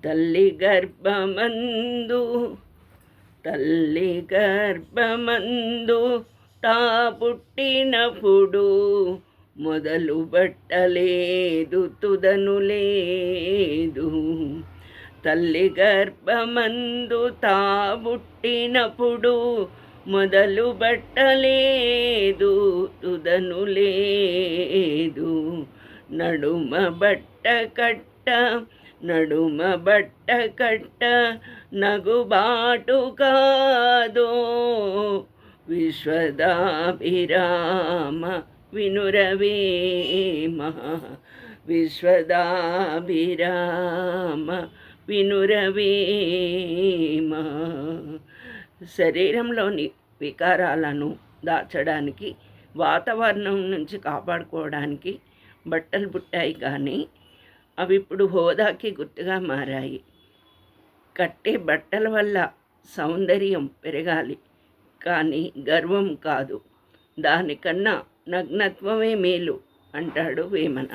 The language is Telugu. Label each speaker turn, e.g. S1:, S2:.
S1: తల్లి గర్భమందు తల్లి గర్భమందు తా పుట్టినప్పుడు మొదలు బట్టలేదు తుదను లేదు. తల్లి గర్భమందు తా పుట్టినప్పుడు మొదలు బట్టలేదు తుదను లేదు. నడుమ బట్ట కట్ట నగుబాటు కాదో విశ్వదాభిరామ వినురవేమ. విశ్వదాభిరామ వినురవేమ. శరీరంలోని వికారాలను దాచడానికి, వాతావరణం నుంచి కాపాడుకోవడానికి బట్టలు పుట్టాయి, కానీ అవి ఇప్పుడు హోదాకి గుర్తుగా మారాయి. కట్టే బట్టల వల్ల సౌందర్యం పెరగాలి, కానీ గర్వం కాదు. దానికన్నా నగ్నత్వమే మేలు అంటాడు వేమన.